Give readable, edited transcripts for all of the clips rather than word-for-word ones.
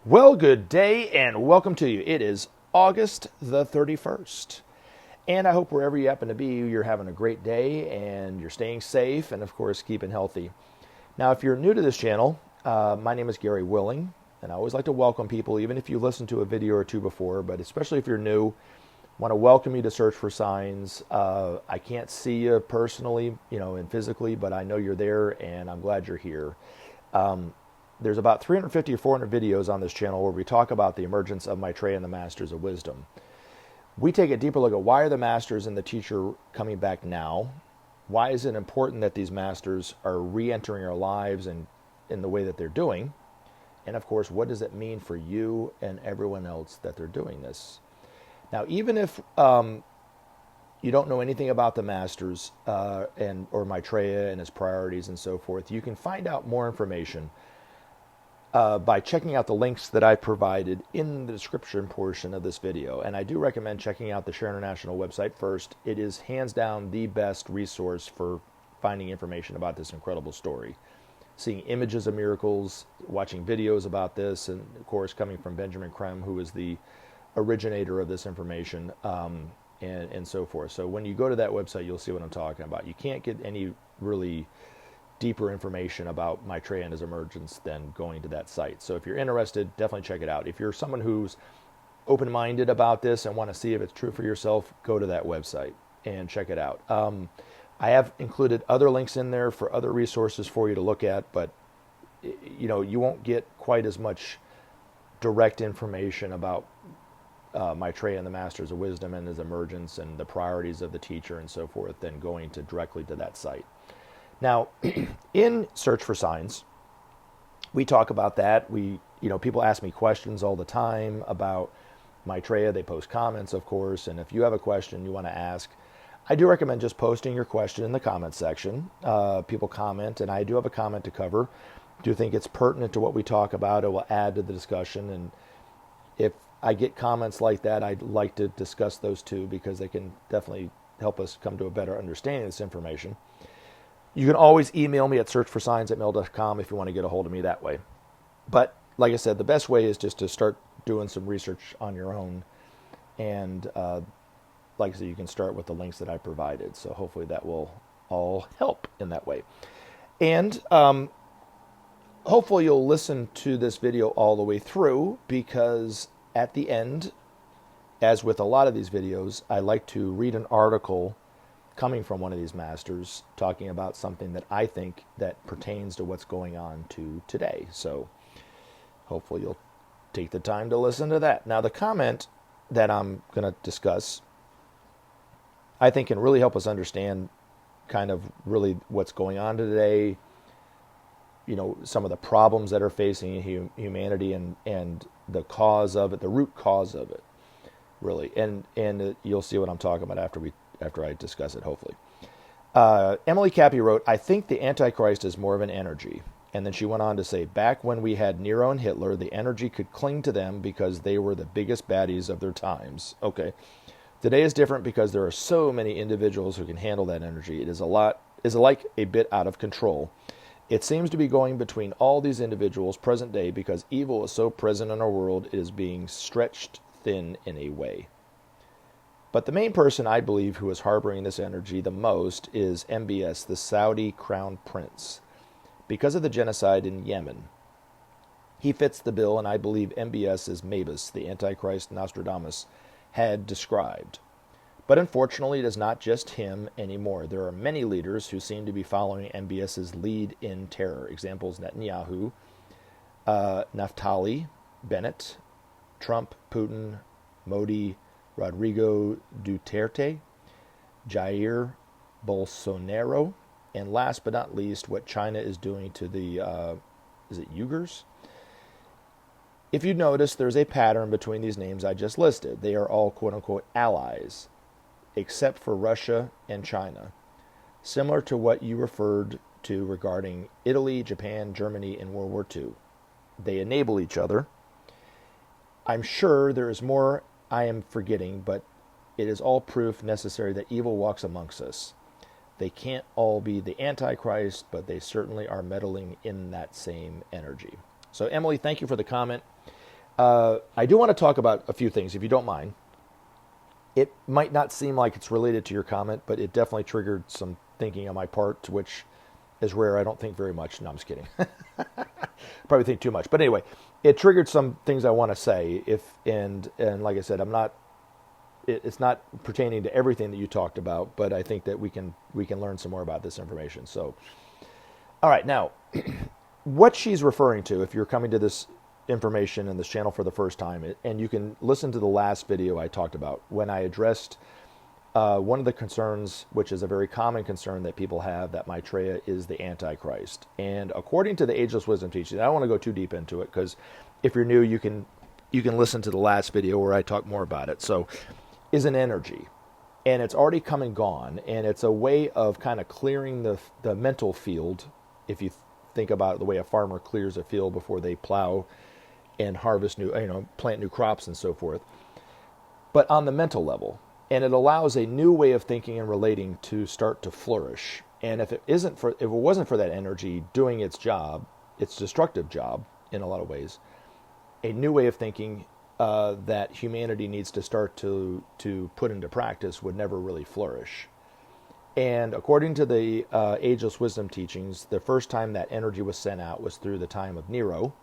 Well, good day and welcome to you. It is August the 31st. And I hope wherever you happen to be, you're having a great day and you're staying safe and, of course, keeping healthy. Now, if you're new to this channel, my name is Gary Willing, and I always like to welcome people, even if you listened to a video or two before, but especially if you're new, I want to welcome you to Search for Signs. I can't see you personally, and physically, but I know you're there, and I'm glad you're here. There's about 350 or 400 videos on this channel where we talk about the emergence of Maitreya and the Masters of Wisdom. We take a deeper look at why are the Masters and the teacher coming back now? Why is it important that these Masters are re-entering our lives and in the way that they're doing? And of course, what does it mean for you and everyone else that they're doing this? Now, even if you don't know anything about the Masters or Maitreya and his priorities and so forth, you can find out more information by checking out the links that I provided in the description portion of this video. And I do recommend checking out the Share International website first. It is hands down the best resource for finding information about this incredible story. Seeing images of miracles, watching videos about this, and of course coming from Benjamin Creme, who is the originator of this information, and so forth. So when you go to that website, you'll see what I'm talking about. You can't get any really deeper information about Maitreya and his emergence than going to that site. So if you're interested, definitely check it out. If you're someone who's open-minded about this and want to see if it's true for yourself, go to that website and check it out. I have included other links in there for other resources for you to look at, but you won't get quite as much direct information about Maitreya and the Masters of Wisdom and his emergence and the priorities of the teacher and so forth than going directly to that site. Now, in Search for Signs, we talk about that. People ask me questions all the time about Maitreya. They post comments, of course, and if you have a question you want to ask, I do recommend just posting your question in the comment section. People comment, and I do have a comment to cover. I do think it's pertinent to what we talk about. It will add to the discussion, and if I get comments like that, I'd like to discuss those too, because they can definitely help us come to a better understanding of this information. You can always email me at searchforsigns@mail.com if you want to get a hold of me that way. But like I said, the best way is just to start doing some research on your own. And like I said, you can start with the links that I provided. So hopefully that will all help in that way. And hopefully you'll listen to this video all the way through, because at the end, as with a lot of these videos, I like to read an article coming from one of these masters talking about something that I think that pertains to what's going on to today. So hopefully you'll take the time to listen to that. Now, the comment that I'm going to discuss, I think can really help us understand kind of really what's going on today, some of the problems that are facing humanity and the cause of it, the root cause of it, really. And you'll see what I'm talking about after I discuss it, hopefully. Emily Cappy wrote, "I think the Antichrist is more of an energy." And then she went on to say, "Back when we had Nero and Hitler, the energy could cling to them because they were the biggest baddies of their times." Okay. Today is different because there are so many individuals who can handle that energy. It is like a bit out of control. It seems to be going between all these individuals present day because evil is so present in our world, it is being stretched thin in a way. But the main person I believe who is harboring this energy the most is MBS, the Saudi crown prince, because of the genocide in Yemen. He fits the bill, and I believe MBS is Mabus, the Antichrist Nostradamus had described. But unfortunately, it is not just him anymore. There are many leaders who seem to be following MBS's lead in terror. Examples: Netanyahu, Naftali Bennett, Trump, Putin, Modi, Rodrigo Duterte, Jair Bolsonaro, and last but not least, what China is doing to the, is it Uyghurs? If you notice, there's a pattern between these names I just listed. They are all quote-unquote allies, except for Russia and China, similar to what you referred to regarding Italy, Japan, Germany in World War II. They enable each other. I'm sure there is more I am forgetting, but it is all proof necessary that evil walks amongst us. They can't all be the Antichrist, but they certainly are meddling in that same energy. So, Emily, thank you for the comment. I do want to talk about a few things, if you don't mind. It might not seem like it's related to your comment, but it definitely triggered some thinking on my part, which is rare. I don't think very much. No, I'm just kidding. Probably think too much. But anyway, it triggered some things I want to say. And like I said, it's not pertaining to everything that you talked about, but I think that we can learn some more about this information. So, all right, now, what she's referring to, if you're coming to this information in this channel for the first time, and you can listen to the last video I talked about when I addressed one of the concerns, which is a very common concern that people have, that Maitreya is the Antichrist. And according to the Ageless Wisdom Teachings, I don't want to go too deep into it, because if you're new, you can listen to the last video where I talk more about it. So, is an energy, and it's already come and gone, and it's a way of kind of clearing the mental field. If you think about the way a farmer clears a field before they plow and harvest plant new crops and so forth, but on the mental level. And it allows a new way of thinking and relating to start to flourish. And if it wasn't for that energy doing its job, its destructive job in a lot of ways, a new way of thinking that humanity needs to start to put into practice would never really flourish. And according to the Ageless Wisdom Teachings, the first time that energy was sent out was through the time of Nero,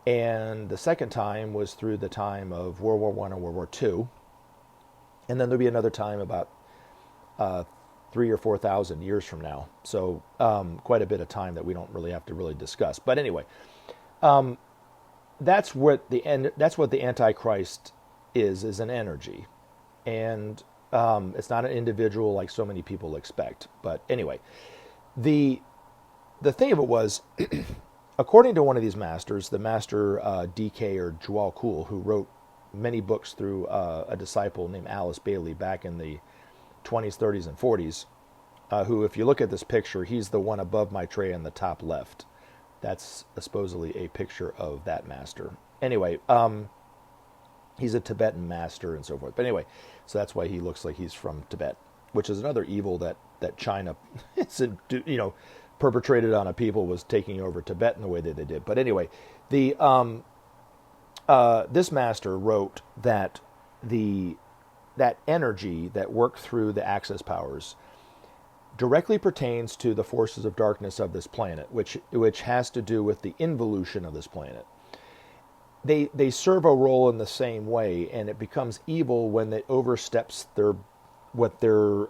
and the second time was through the time of World War I and World War II, and then there'll be another time about 3,000 or 4,000 years from now. So quite a bit of time that we don't really have to really discuss. But anyway, that's what the Antichrist is an energy, and it's not an individual like so many people expect. But anyway, the thing of it was, according to one of these masters, the master D.K. or Djwhal Khul, who wrote many books through a disciple named Alice Bailey back in the 20s, 30s, and 40s, who, if you look at this picture, he's the one above Maitreya in the top left. That's supposedly a picture of that master. Anyway, he's a Tibetan master and so forth. But anyway, so that's why he looks like he's from Tibet, which is another evil that China, perpetrated on a people, was taking over Tibet in the way that they did. But anyway, this master wrote that that energy that worked through the access powers directly pertains to the forces of darkness of this planet, which has to do with the involution of this planet. They serve a role in the same way, and it becomes evil when it oversteps what their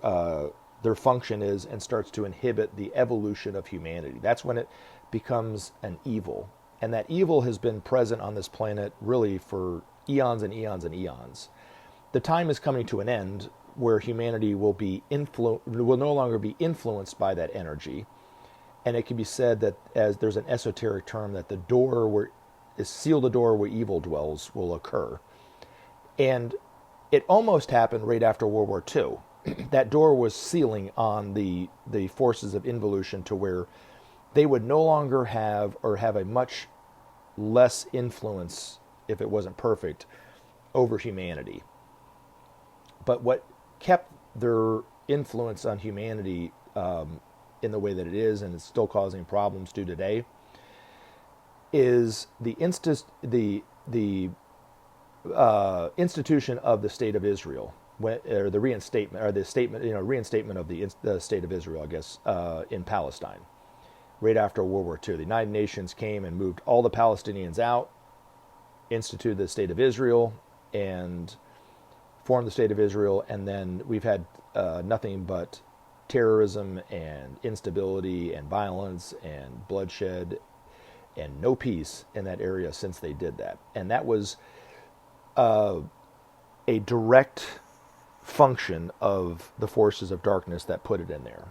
function is and starts to inhibit the evolution of humanity. That's when it becomes an evil. And that evil has been present on this planet really for eons and eons and eons. The time is coming to an end where humanity will no longer be influenced by that energy. And it can be said that, as there's an esoteric term, that the door where evil dwells will occur. And it almost happened right after World War II. That door was sealing on the forces of involution to where they would no longer have, or have a much less influence, if it wasn't perfect, over humanity. But what kept their influence on humanity in the way that it is, and it's still causing problems to today, is the institution of the State of Israel, or the reinstatement, or the statement, reinstatement of the State of Israel, I guess, in Palestine, right after World War II. The United Nations came and moved all the Palestinians out, instituted the State of Israel, and formed the State of Israel, and then we've had nothing but terrorism and instability and violence and bloodshed and no peace in that area since they did that. And that was a direct function of the forces of darkness that put it in there.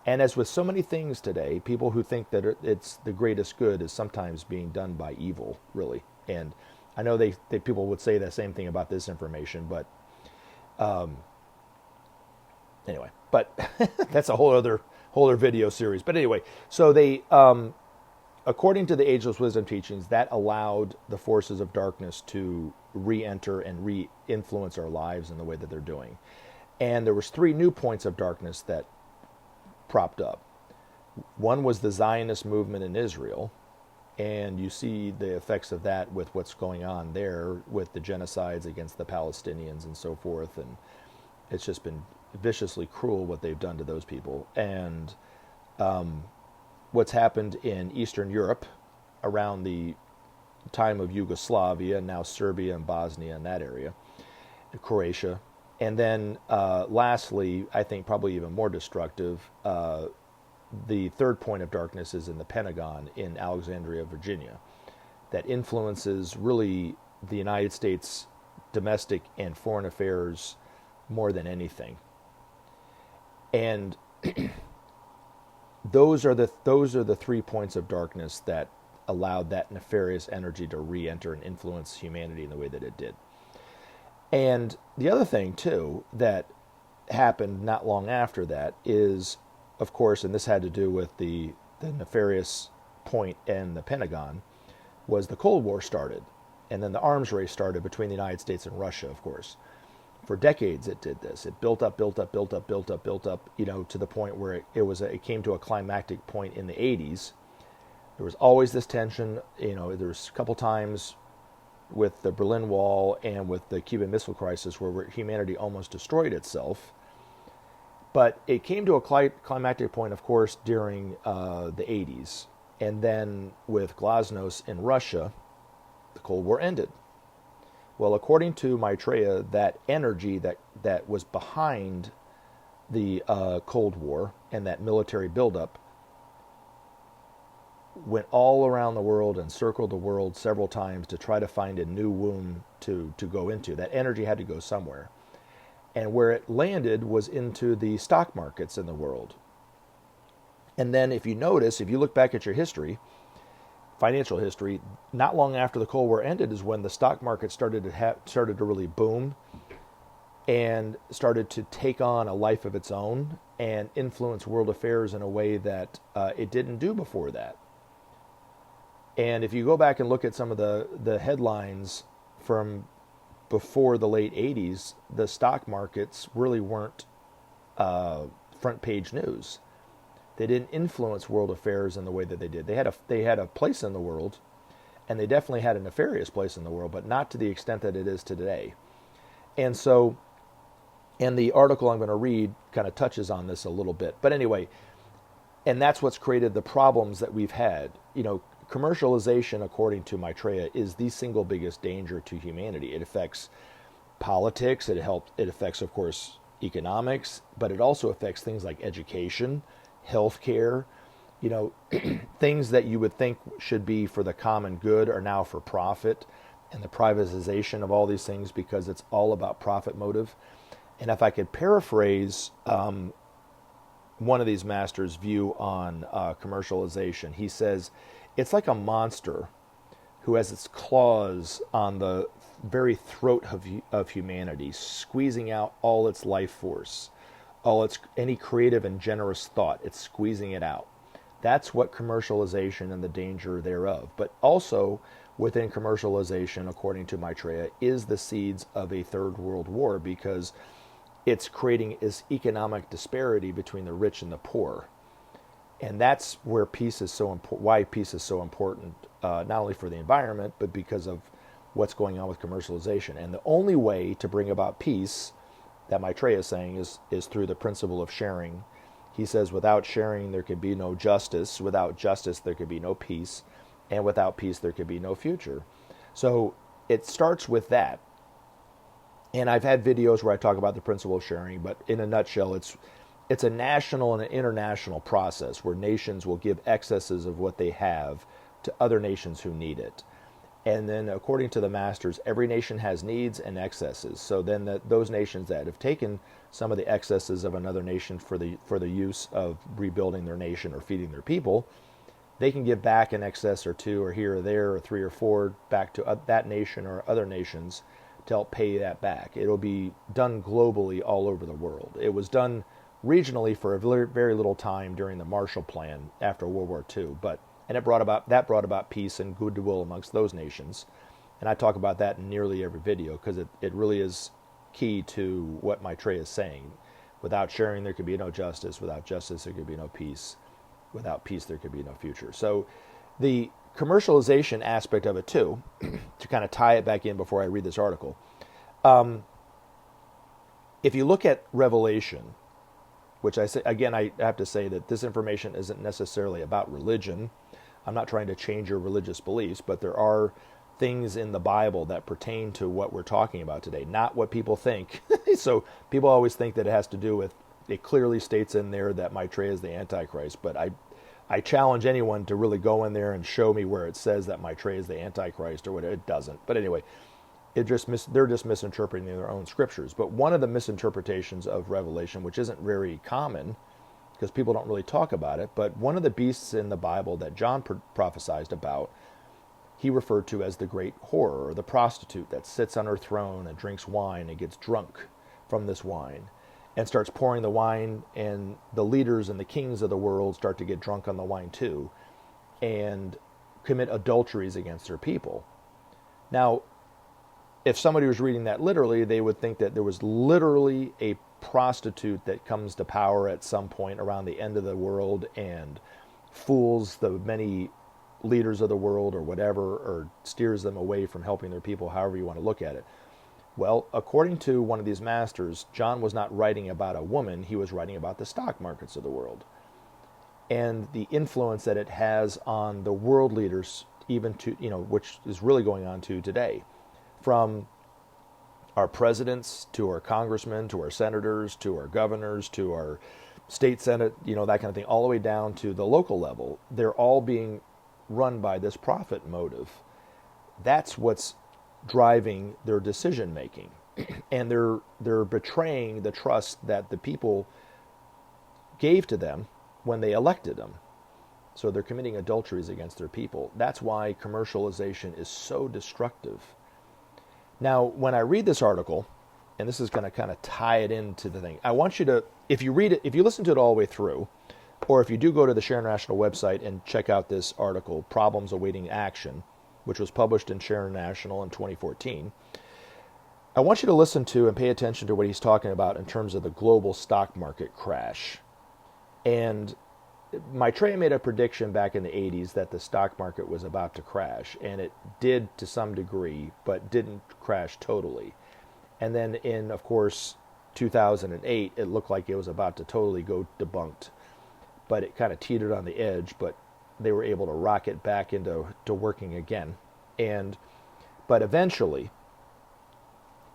And as with so many things today, people who think that it's the greatest good is sometimes being done by evil, really. And I know people would say the same thing about this information, but anyway, but that's a whole other video series. But anyway, so they, according to the Ageless Wisdom Teachings, that allowed the forces of darkness to re-enter and re-influence our lives in the way that they're doing. And there was 3 new points of darkness that propped up. One was the Zionist movement in Israel, And you see the effects of that with what's going on there with the genocides against the Palestinians and so forth. And it's just been viciously cruel what they've done to those people. And what's happened in Eastern Europe around the time of Yugoslavia, now Serbia and Bosnia in that area, and Croatia. And then lastly, I think probably even more destructive, the third point of darkness is in the Pentagon in Alexandria, Virginia, that influences really the United States domestic and foreign affairs more than anything. And those are the 3 points of darkness that allowed that nefarious energy to re-enter and influence humanity in the way that it did. And the other thing, too, that happened not long after that is, of course, and this had to do with the nefarious point in the Pentagon, was the Cold War started. And then the arms race started between the United States and Russia, of course. For decades it did this. It built up, to the point where it came to a climactic point in the 80s. There was always this tension. There was a couple times with the Berlin Wall and with the Cuban Missile Crisis where humanity almost destroyed itself. But it came to a climactic point, of course, during the 80s. And then with Glasnost in Russia, the Cold War ended. Well, according to Maitreya, that energy that was behind the Cold War and that military buildup went all around the world and circled the world several times to try to find a new womb to go into. That energy had to go somewhere. And where it landed was into the stock markets in the world. And then if you look back at your history, financial history, not long after the Cold War ended is when the stock market started to really boom and started to take on a life of its own and influence world affairs in a way that it didn't do before that. And if you go back and look at some of the headlines from before the late 80s, the stock markets really weren't front page news. They didn't influence world affairs in the way that they did. They had a place in the world, and they definitely had a nefarious place in the world, but not to the extent that it is today. And so, and the article I'm going to read kind of touches on this a little bit. But anyway, and that's what's created the problems that we've had. Commercialization, according to Maitreya, is the single biggest danger to humanity. It affects politics. It affects, of course, economics, but it also affects things like education, healthcare. Things that you would think should be for the common good are now for profit, and the privatization of all these things because it's all about profit motive. And if I could paraphrase one of these masters' view on commercialization, he says, it's like a monster who has its claws on the very throat of humanity, squeezing out all its life force, any creative and generous thought. It's squeezing it out. That's what commercialization and the danger thereof. But also within commercialization, according to Maitreya, is the seeds of a third world war, because it's creating this economic disparity between the rich and the poor. And that's where peace is so important. Why peace is so important, not only for the environment, but because of what's going on with commercialization. And the only way to bring about peace, that Maitreya is saying, is through the principle of sharing. He says, without sharing, there could be no justice. Without justice, there could be no peace. And without peace, there could be no future. So it starts with that. And I've had videos where I talk about the principle of sharing, but in a nutshell, it's a national and an international process where nations will give excesses of what they have to other nations who need it. And then according to the masters, every nation has needs and excesses. So then those nations that have taken some of the excesses of another nation for the use of rebuilding their nation or feeding their people, they can give back an excess or two or here or there or three or four back to that nation or other nations to help pay that back. It'll be done globally all over the world. It was done regionally for a very, very little time during the Marshall Plan after World War II, and it brought about peace and goodwill amongst those nations. And I talk about that in nearly every video because it really is key to what Maitreya is saying. Without sharing, there could be no justice. Without justice, there could be no peace. Without peace, there could be no future. So the commercialization aspect of it too, to kind of tie it back in before I read this article. If you look at Revelation, which I say, again, I have to say that this information isn't necessarily about religion. I'm not trying to change your religious beliefs, but there are things in the Bible that pertain to what we're talking about today, not what people think. So people always think that it has to do with, it clearly states in there that Maitreya is the Antichrist, but I challenge anyone to really go in there and show me where it says that Maitreya is the Antichrist or whatever. It doesn't. But anyway, they're just misinterpreting their own scriptures. But one of the misinterpretations of Revelation, which isn't very common because people don't really talk about it, but one of the beasts in the Bible that John prophesied about, he referred to as the great whore, or the prostitute that sits on her throne and drinks wine and gets drunk from this wine and starts pouring the wine, and the leaders and the kings of the world start to get drunk on the wine too and commit adulteries against their people. Now, if somebody was reading that literally, they would think that there was literally a prostitute that comes to power at some point around the end of the world and fools the many leaders of the world or whatever, or steers them away from helping their people, however you want to look at it. Well, according to one of these masters, John was not writing about a woman, he was writing about the stock markets of the world and the influence that it has on the world leaders, even to, which is really going on to today. From our presidents to our congressmen to our senators to our governors to our state senate, that kind of thing, all the way down to the local level. They're all being run by this profit motive. That's what's driving their decision making. And they're betraying the trust that the people gave to them when they elected them. So they're committing adulteries against their people. That's why commercialization is so destructive. Now, when I read this article, and this is going to kind of tie it into the thing, I want you to, if you read it, if you listen to it all the way through, or if you do go to the Share National website and check out this article, Problems Awaiting Action, which was published in Share National in 2014, I want you to listen to and pay attention to what he's talking about in terms of the global stock market crash. And Maitreya made a prediction back in the 80s that the stock market was about to crash, and it did to some degree, but didn't crash totally. And then in, of course, 2008, it looked like it was about to totally go debunked, but it kind of teetered on the edge, but they were able to rock it back into working again. But eventually,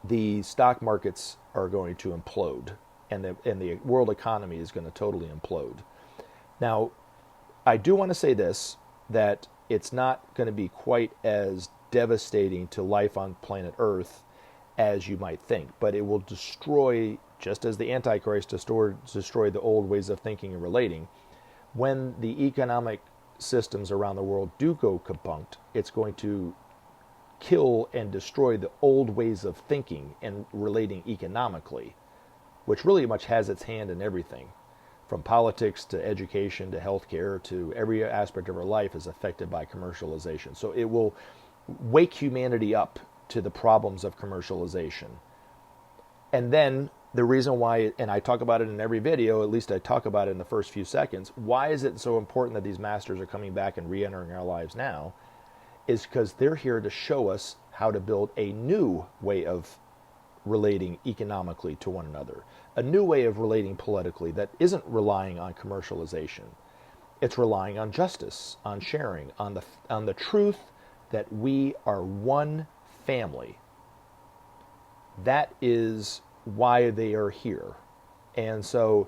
the stock markets are going to implode, and the world economy is going to totally implode. Now, I do want to say this, that it's not going to be quite as devastating to life on planet Earth as you might think, but it will destroy, just as the Antichrist destroyed the old ways of thinking and relating. When the economic systems around the world do go kapunked, it's going to kill and destroy the old ways of thinking and relating economically, which really much has its hand in everything. From politics to education to healthcare to every aspect of our life is affected by commercialization. So it will wake humanity up to the problems of commercialization. And then the reason why, and I talk about it in every video, at least I talk about it in the first few seconds, why is it so important that these masters are coming back and re-entering our lives now, is because they're here to show us how to build a new way of relating economically to one another, a new way of relating politically that isn't relying on commercialization. It's relying on justice, on sharing, on the truth that we are one family. That is why they are here. And so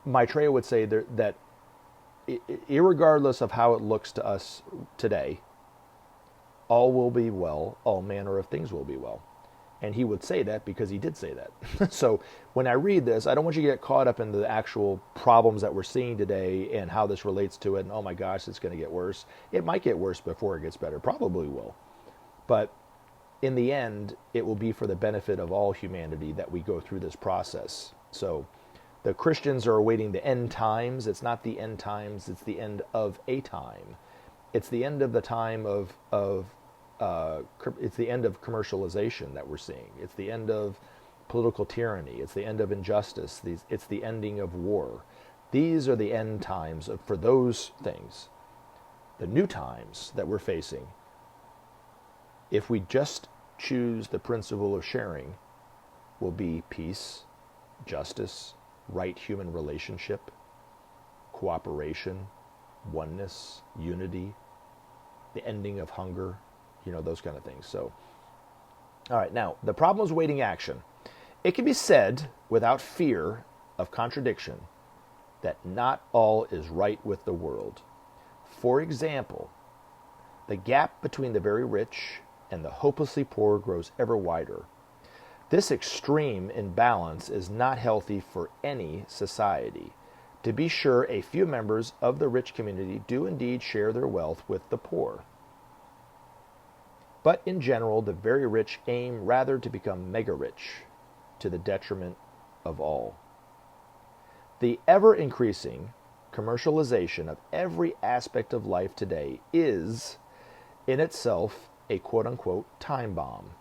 Maitreya would say that irregardless of how it looks to us today, all will be well, all manner of things will be well. And he would say that because he did say that. So when I read this, I don't want you to get caught up in the actual problems that we're seeing today and how this relates to it. And oh my gosh, it's going to get worse. It might get worse before it gets better. Probably will. But in the end, it will be for the benefit of all humanity that we go through this process. So the Christians are awaiting the end times. It's not the end times. It's the end of a time. It's the end of the time it's the end of commercialization that we're seeing. It's the end of political tyranny. It's the end of injustice. It's the ending of war. These are the end times for those things. the new times that we're facing, if we just choose the principle of sharing, will be peace, justice, right human relationship, cooperation, oneness, unity, the ending of hunger, those kind of things. So, all right, now, the problem is waiting action. It can be said without fear of contradiction that not all is right with the world. For example, the gap between the very rich and the hopelessly poor grows ever wider. This extreme imbalance is not healthy for any society. To be sure, a few members of the rich community do indeed share their wealth with the poor. But in general, the very rich aim rather to become mega-rich, to the detriment of all. The ever-increasing commercialization of every aspect of life today is, in itself, a quote-unquote time bomb,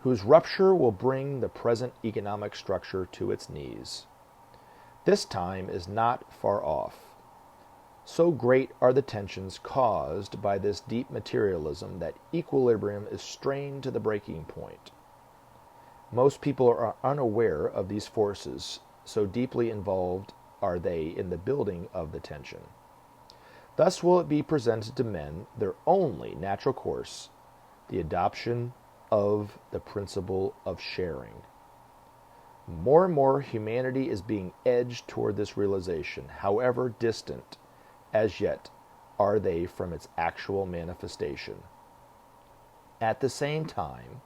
whose rupture will bring the present economic structure to its knees. This time is not far off. So great are the tensions caused by this deep materialism that equilibrium is strained to the breaking point. Most people are unaware of these forces, so deeply involved are they in the building of the tension. Thus will it be presented to men their only natural course, the adoption of the principle of sharing. More and more humanity is being edged toward this realization, however distant as yet are they from its actual manifestation. At the same time,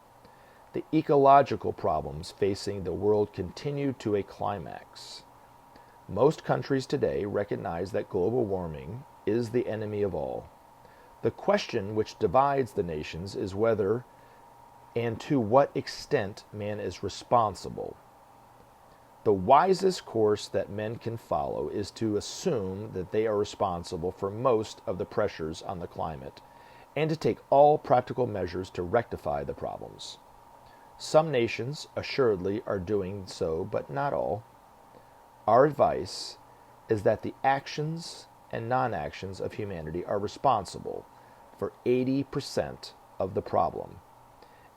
the ecological problems facing the world continue to a climax. Most countries today recognize that global warming is the enemy of all. The question which divides the nations is whether and to what extent man is responsible. The wisest course that men can follow is to assume that they are responsible for most of the pressures on the climate and to take all practical measures to rectify the problems. Some nations assuredly are doing so, but not all. Our advice is that the actions and non-actions of humanity are responsible for 80% of the problem,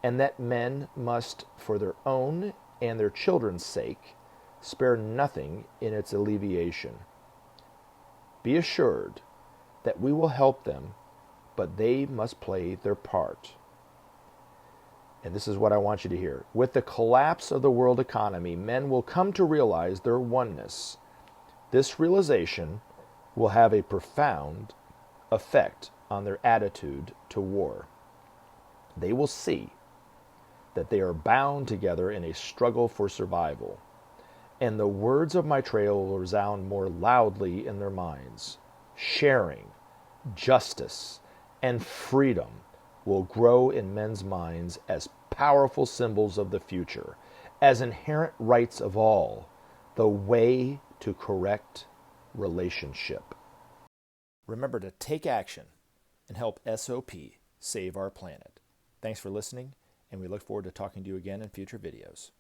and that men must, for their own and their children's sake, spare nothing in its alleviation. Be assured that we will help them, but they must play their part. And this is what I want you to hear. With the collapse of the world economy, men will come to realize their oneness. This realization will have a profound effect on their attitude to war. They will see that they are bound together in a struggle for survival, and the words of Maitreya will resound more loudly in their minds. Sharing, justice, and freedom will grow in men's minds as powerful symbols of the future, as inherent rights of all, the way to correct relationship. Remember to take action and help SOP save our planet. Thanks for listening, and we look forward to talking to you again in future videos.